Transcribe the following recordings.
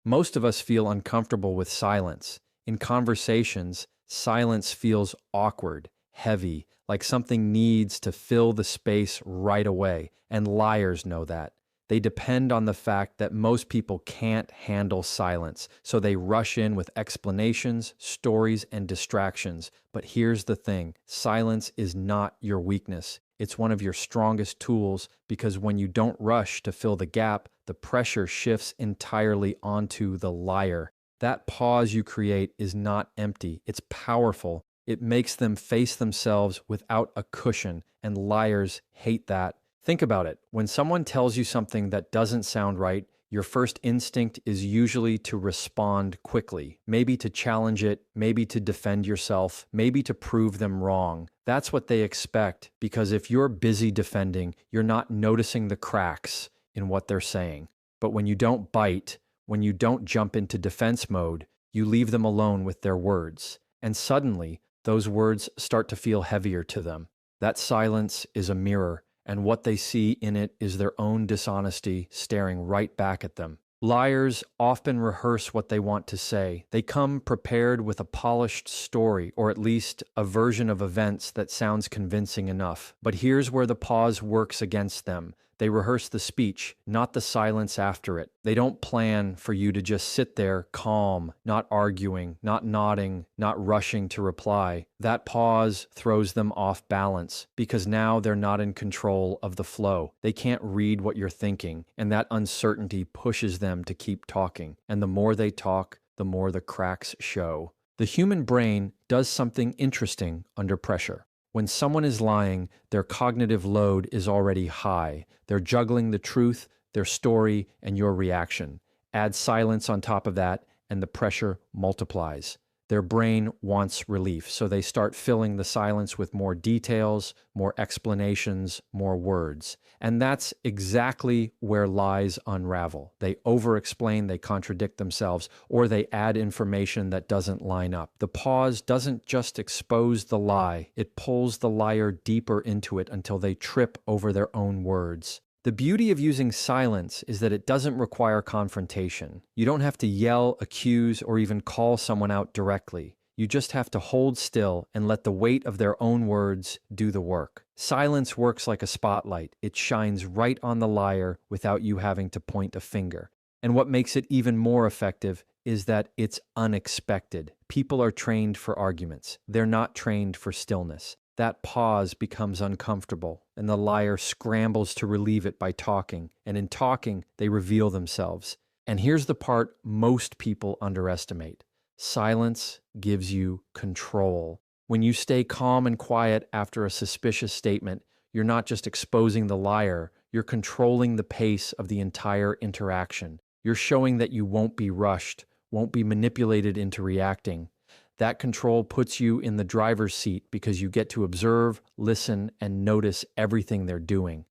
Most of us feel uncomfortable with silence. In conversations, silence feels awkward, heavy, like something needs to fill the space right away, and liars know that. They depend on the fact that most people can't handle silence, so they rush in with explanations, stories, and distractions. But here's the thing: silence is not your weakness. It's one of your strongest tools, because when you don't rush to fill the gap, the pressure shifts entirely onto the liar. That pause you create is not empty, it's powerful. It makes them face themselves without a cushion, and liars hate that. Think about it. When someone tells you something that doesn't sound right, your first instinct is usually to respond quickly, maybe to challenge it, maybe to defend yourself, maybe to prove them wrong. That's what they expect, because if you're busy defending, you're not noticing the cracks in what they're saying. But when you don't bite, when you don't jump into defense mode, you leave them alone with their words. And suddenly, those words start to feel heavier to them. That silence is a mirror, and what they see in it is their own dishonesty staring right back at them. Liars often rehearse what they want to say. They come prepared with a polished story, or at least a version of events that sounds convincing enough. But here's where the pause works against them. They rehearse the speech, not the silence after it. They don't plan for you to just sit there calm, not arguing, not nodding, not rushing to reply. That pause throws them off balance, because now they're not in control of the flow. They can't read what you're thinking, and that uncertainty pushes them to keep talking. And the more they talk, the more the cracks show. The human brain does something interesting under pressure. When someone is lying, their cognitive load is already high. They're juggling the truth, their story, and your reaction. Add silence on top of that, and the pressure multiplies. Their brain wants relief, so they start filling the silence with more details, more explanations, more words. And that's exactly where lies unravel. They over-explain, they contradict themselves, or they add information that doesn't line up. The pause doesn't just expose the lie, it pulls the liar deeper into it until they trip over their own words. The beauty of using silence is that it doesn't require confrontation. You don't have to yell, accuse, or even call someone out directly. You just have to hold still and let the weight of their own words do the work. Silence works like a spotlight. It shines right on the liar without you having to point a finger. And what makes it even more effective is that it's unexpected. People are trained for arguments. They're not trained for stillness. That pause becomes uncomfortable, and the liar scrambles to relieve it by talking. And in talking, they reveal themselves. And here's the part most people underestimate. Silence gives you control. When you stay calm and quiet after a suspicious statement, you're not just exposing the liar, you're controlling the pace of the entire interaction. You're showing that you won't be rushed, won't be manipulated into reacting. That control puts you in the driver's seat because you get to observe, listen, and notice everything they're doing.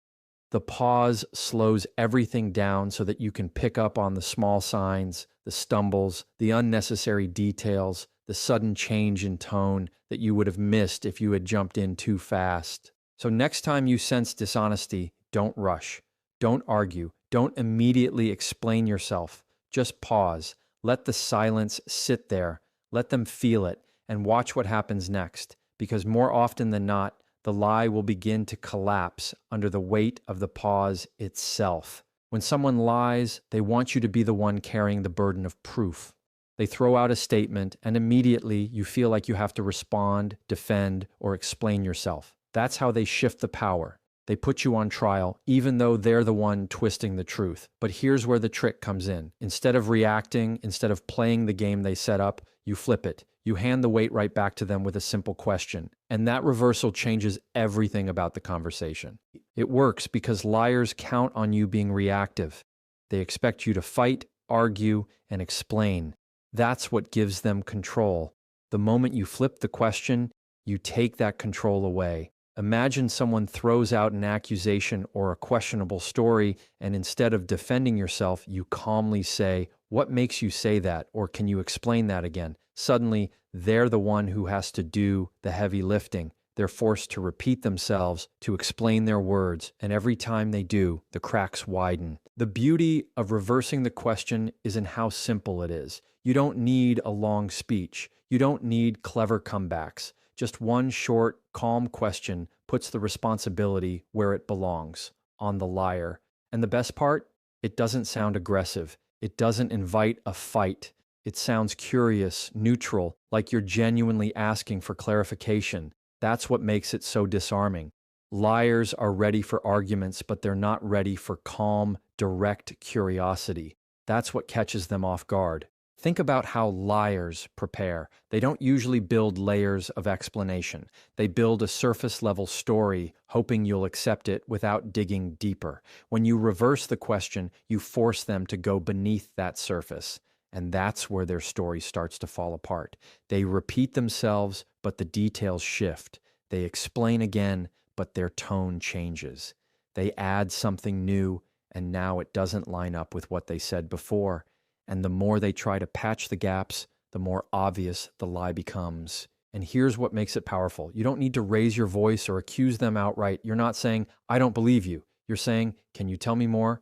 The pause slows everything down so that you can pick up on the small signs, the stumbles, the unnecessary details, the sudden change in tone that you would have missed if you had jumped in too fast. So next time you sense dishonesty, don't rush. Don't argue. Don't immediately explain yourself. Just pause. Let the silence sit there. Let them feel it, and watch what happens next, because more often than not, the lie will begin to collapse under the weight of the pause itself. When someone lies, they want you to be the one carrying the burden of proof. They throw out a statement, and immediately you feel like you have to respond, defend, or explain yourself. That's how they shift the power. They put you on trial, even though they're the one twisting the truth. But here's where the trick comes in. Instead of reacting, instead of playing the game they set up, you flip it. You hand the weight right back to them with a simple question. And that reversal changes everything about the conversation. It works because liars count on you being reactive. They expect you to fight, argue, and explain. That's what gives them control. The moment you flip the question, you take that control away. Imagine someone throws out an accusation or a questionable story, and instead of defending yourself, you calmly say, "What makes you say that?" Or "Can you explain that again?" Suddenly, they're the one who has to do the heavy lifting. They're forced to repeat themselves, to explain their words, and every time they do, the cracks widen. The beauty of reversing the question is in how simple it is. You don't need a long speech. You don't need clever comebacks. Just one short, calm question puts the responsibility where it belongs, on the liar. And the best part? It doesn't sound aggressive. It doesn't invite a fight. It sounds curious, neutral, like you're genuinely asking for clarification. That's what makes it so disarming. Liars are ready for arguments, but they're not ready for calm, direct curiosity. That's what catches them off guard. Think about how liars prepare. They don't usually build layers of explanation. They build a surface-level story, hoping you'll accept it without digging deeper. When you reverse the question, you force them to go beneath that surface. And that's where their story starts to fall apart. They repeat themselves, but the details shift. They explain again, but their tone changes. They add something new, and now it doesn't line up with what they said before. And the more they try to patch the gaps, the more obvious the lie becomes. And here's what makes it powerful. You don't need to raise your voice or accuse them outright. You're not saying, "I don't believe you." You're saying, "Can you tell me more?"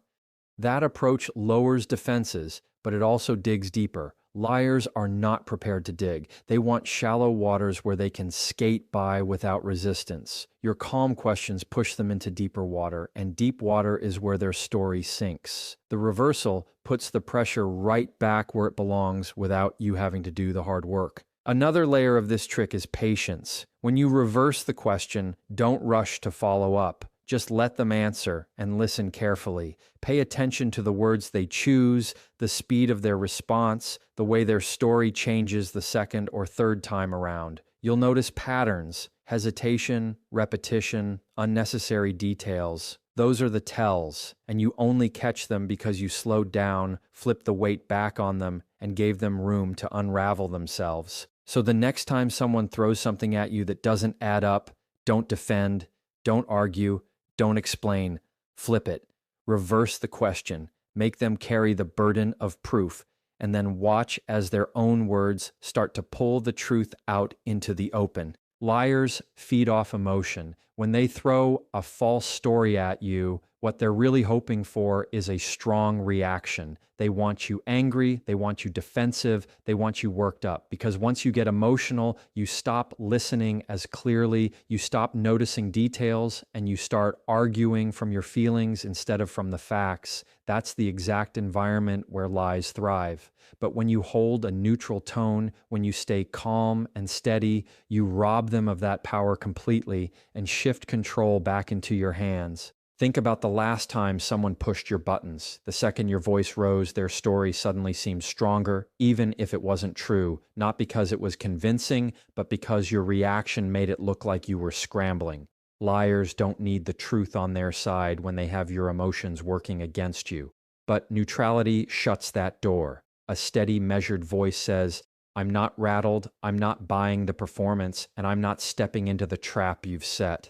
That approach lowers defenses, but it also digs deeper. Liars are not prepared to dig. They want shallow waters where they can skate by without resistance. Your calm questions push them into deeper water, and deep water is where their story sinks. The reversal puts the pressure right back where it belongs without you having to do the hard work. Another layer of this trick is patience. When you reverse the question, don't rush to follow up. Just let them answer and listen carefully. Pay attention to the words they choose, the speed of their response, the way their story changes the second or third time around. You'll notice patterns, hesitation, repetition, unnecessary details. Those are the tells, and you only catch them because you slowed down, flipped the weight back on them, and gave them room to unravel themselves. So the next time someone throws something at you that doesn't add up, don't defend, don't argue, don't explain. Flip it. Reverse the question. Make them carry the burden of proof, and then watch as their own words start to pull the truth out into the open. Liars feed off emotion. When they throw a false story at you, what they're really hoping for is a strong reaction. They want you angry, they want you defensive, they want you worked up. Because once you get emotional, you stop listening as clearly, you stop noticing details, and you start arguing from your feelings instead of from the facts. That's the exact environment where lies thrive. But when you hold a neutral tone, when you stay calm and steady, you rob them of that power completely and shift control back into your hands. Think about the last time someone pushed your buttons. The second your voice rose, their story suddenly seemed stronger, even if it wasn't true, not because it was convincing, but because your reaction made it look like you were scrambling. Liars don't need the truth on their side when they have your emotions working against you. But neutrality shuts that door. A steady, measured voice says, "I'm not rattled, I'm not buying the performance, and I'm not stepping into the trap you've set."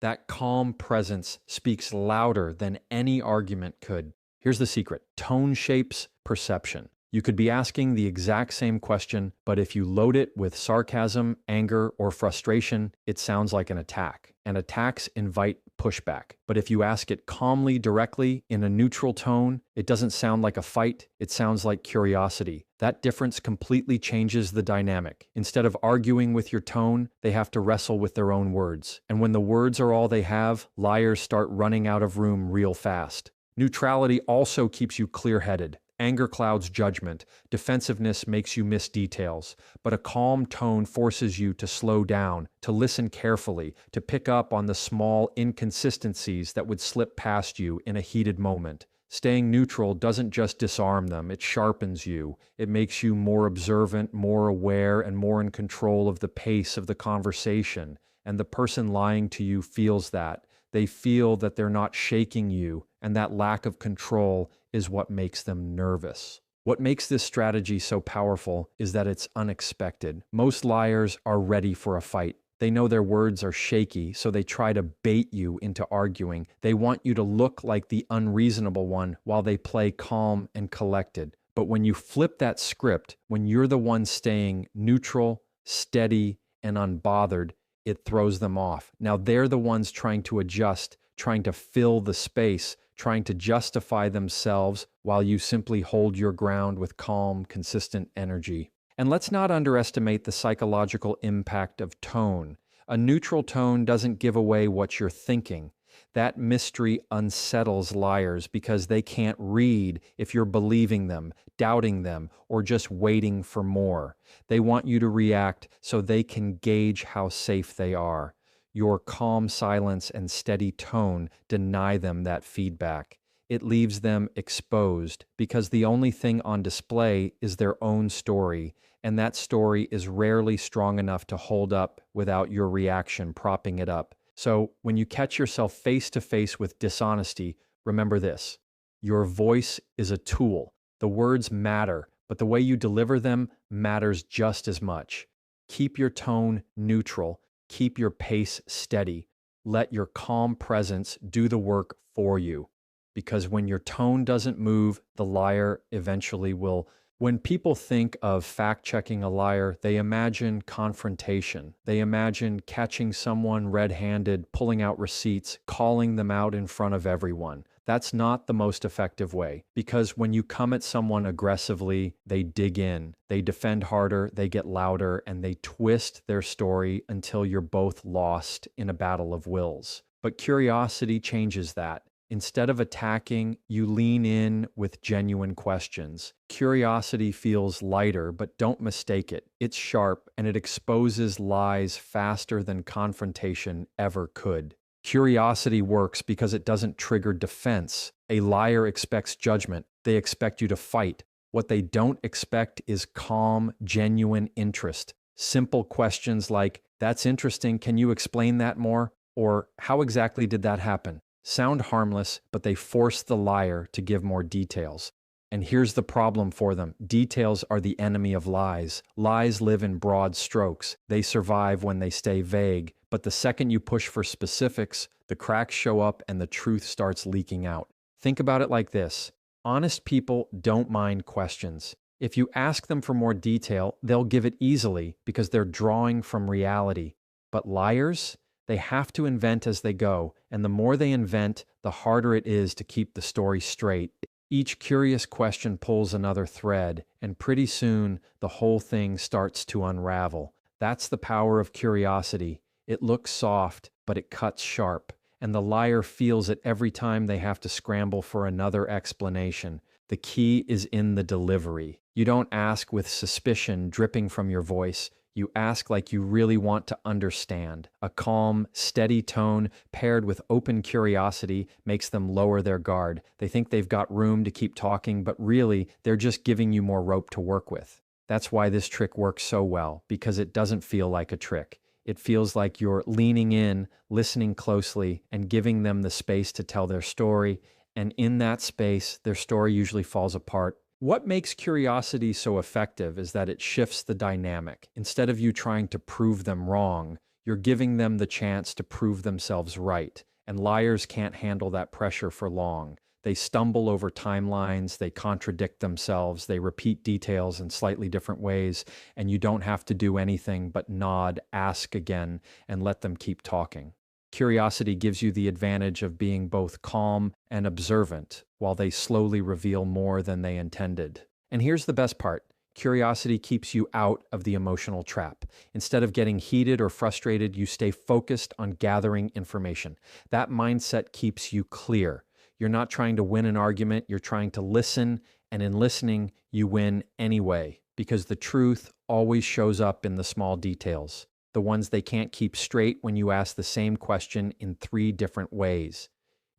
That calm presence speaks louder than any argument could. Here's the secret. Tone shapes perception. You could be asking the exact same question, but if you load it with sarcasm, anger, or frustration, it sounds like an attack. And attacks invite pushback. But if you ask it calmly, directly, in a neutral tone, it doesn't sound like a fight, it sounds like curiosity. That difference completely changes the dynamic. Instead of arguing with your tone, they have to wrestle with their own words. And when the words are all they have, liars start running out of room real fast. Neutrality also keeps you clear-headed. Anger clouds judgment. Defensiveness makes you miss details. But a calm tone forces you to slow down, to listen carefully, to pick up on the small inconsistencies that would slip past you in a heated moment. Staying neutral doesn't just disarm them, it sharpens you. It makes you more observant, more aware, and more in control of the pace of the conversation. And the person lying to you feels that. They feel that they're not shaking you, and that lack of control is what makes them nervous. What makes this strategy so powerful is that it's unexpected. Most liars are ready for a fight. They know their words are shaky, so they try to bait you into arguing. They want you to look like the unreasonable one while they play calm and collected. But when you flip that script, when you're the one staying neutral, steady, and unbothered, it throws them off. Now they're the ones trying to adjust, trying to fill the space, trying to justify themselves while you simply hold your ground with calm, consistent energy. And let's not underestimate the psychological impact of tone. A neutral tone doesn't give away what you're thinking. That mystery unsettles liars because they can't read if you're believing them, doubting them, or just waiting for more. They want you to react so they can gauge how safe they are. Your calm silence and steady tone deny them that feedback. It leaves them exposed because the only thing on display is their own story, and that story is rarely strong enough to hold up without your reaction propping it up. So when you catch yourself face to face with dishonesty, remember this: your voice is a tool. The words matter, but the way you deliver them matters just as much. Keep your tone neutral. Keep your pace steady. Let your calm presence do the work for you. Because when your tone doesn't move, the liar eventually will. When people think of fact-checking a liar, they imagine confrontation. They imagine catching someone red-handed, pulling out receipts, calling them out in front of everyone. That's not the most effective way, because when you come at someone aggressively, they dig in, they defend harder, they get louder, and they twist their story until you're both lost in a battle of wills. But curiosity changes that. Instead of attacking, you lean in with genuine questions. Curiosity feels lighter, but don't mistake it. It's sharp, and it exposes lies faster than confrontation ever could. Curiosity works because it doesn't trigger defense. A liar expects judgment. They expect you to fight. What they don't expect is calm, genuine interest. Simple questions like, "That's interesting, can you explain that more?" Or, "How exactly did that happen?" Sound harmless, but they force the liar to give more details. And here's the problem for them: details are the enemy of lies. Lies live in broad strokes. They survive when they stay vague. But the second you push for specifics, the cracks show up and the truth starts leaking out. Think about it like this: honest people don't mind questions. If you ask them for more detail, they'll give it easily because they're drawing from reality. But liars? They have to invent as they go, and the more they invent, the harder it is to keep the story straight. Each curious question pulls another thread, and pretty soon the whole thing starts to unravel. That's the power of curiosity. It looks soft, but it cuts sharp, and the liar feels it every time they have to scramble for another explanation. The key is in the delivery. You don't ask with suspicion dripping from your voice. You ask like you really want to understand. A calm, steady tone paired with open curiosity makes them lower their guard. They think they've got room to keep talking, but really, they're just giving you more rope to work with. That's why this trick works so well, because it doesn't feel like a trick. It feels like you're leaning in, listening closely, and giving them the space to tell their story. And in that space, their story usually falls apart. What makes curiosity so effective is that it shifts the dynamic. Instead of you trying to prove them wrong, you're giving them the chance to prove themselves right. And liars can't handle that pressure for long. They stumble over timelines, they contradict themselves, they repeat details in slightly different ways, and you don't have to do anything but nod, ask again, and let them keep talking. Curiosity gives you the advantage of being both calm and observant while they slowly reveal more than they intended. And here's the best part: curiosity keeps you out of the emotional trap. Instead of getting heated or frustrated, you stay focused on gathering information. That mindset keeps you clear. You're not trying to win an argument, you're trying to listen, and in listening, you win anyway, because the truth always shows up in the small details. The ones they can't keep straight when you ask the same question in 3 different ways.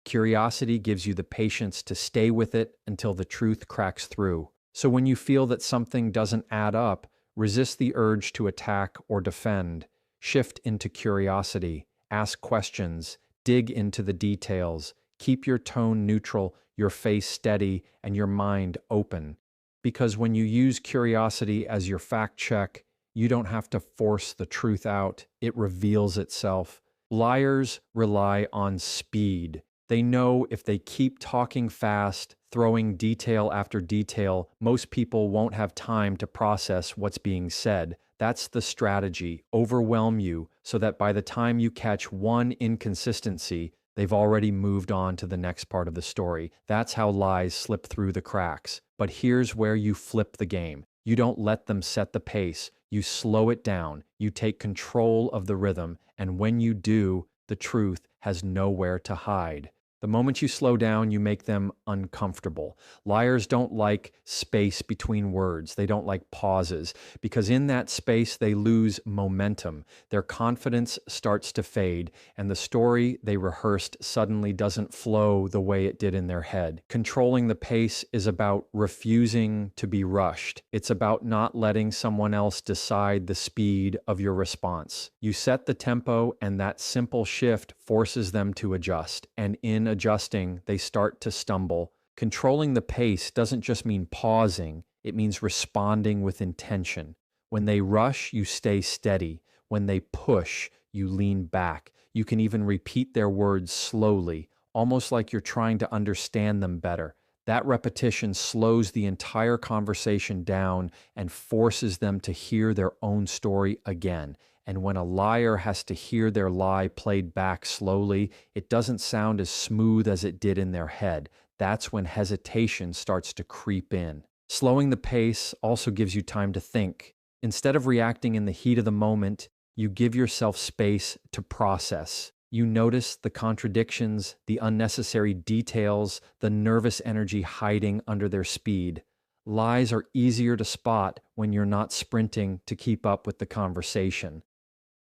Curiosity gives you the patience to stay with it until the truth cracks through. So when you feel that something doesn't add up, resist the urge to attack or defend. Shift into curiosity. Ask questions. Dig into the details. Keep your tone neutral, your face steady, and your mind open. Because when you use curiosity as your fact check, you don't have to force the truth out. It reveals itself. Liars rely on speed. They know if they keep talking fast, throwing detail after detail. Most people won't have time to process what's being said. That's the strategy. Overwhelm you so that by the time you catch one inconsistency, they've already moved on to the next part of the story. That's how lies slip through the cracks. But here's where you flip the game. You don't let them set the pace. You slow it down. You take control of the rhythm. And when you do, the truth has nowhere to hide. The moment you slow down, you make them uncomfortable. Liars don't like space between words. They don't like pauses, because in that space, they lose momentum. Their confidence starts to fade, and the story they rehearsed suddenly doesn't flow the way it did in their head. Controlling the pace is about refusing to be rushed. It's about not letting someone else decide the speed of your response. You set the tempo, and that simple shift forces them to adjust. And in adjusting, they start to stumble. Controlling the pace doesn't just mean pausing, it means responding with intention. When they rush, you stay steady. When they push, you lean back. You can even repeat their words slowly, almost like you're trying to understand them better. That repetition slows the entire conversation down and forces them to hear their own story again. And when a liar has to hear their lie played back slowly, it doesn't sound as smooth as it did in their head. That's when hesitation starts to creep in. Slowing the pace also gives you time to think. Instead of reacting in the heat of the moment, you give yourself space to process. You notice the contradictions, the unnecessary details, the nervous energy hiding under their speed. Lies are easier to spot when you're not sprinting to keep up with the conversation.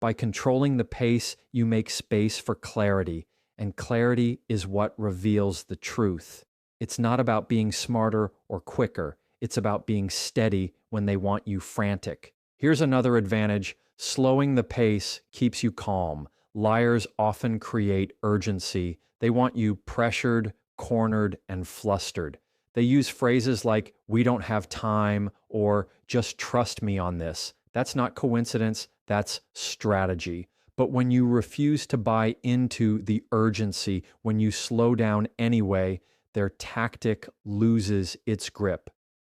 By controlling the pace, you make space for clarity, and clarity is what reveals the truth. It's not about being smarter or quicker. It's about being steady when they want you frantic. Here's another advantage. Slowing the pace keeps you calm. Liars often create urgency. They want you pressured, cornered, and flustered. They use phrases like, "we don't have time," or "just trust me on this." That's not coincidence, that's strategy. But when you refuse to buy into the urgency, when you slow down anyway, their tactic loses its grip.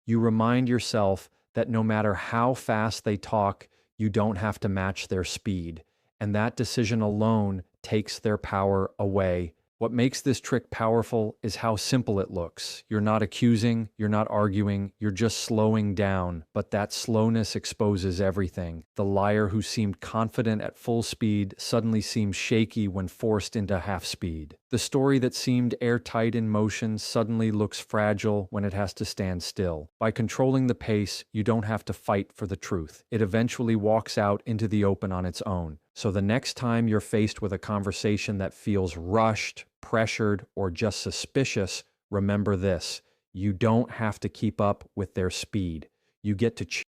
You remind yourself that no matter how fast they talk, you don't have to match their speed. And that decision alone takes their power away. What makes this trick powerful is how simple it looks. You're not accusing, you're not arguing, you're just slowing down. But that slowness exposes everything. The liar who seemed confident at full speed suddenly seems shaky when forced into half speed. The story that seemed airtight in motion suddenly looks fragile when it has to stand still. By controlling the pace, you don't have to fight for the truth. It eventually walks out into the open on its own. So the next time you're faced with a conversation that feels rushed, pressured, or just suspicious, remember this: you don't have to keep up with their speed. You get to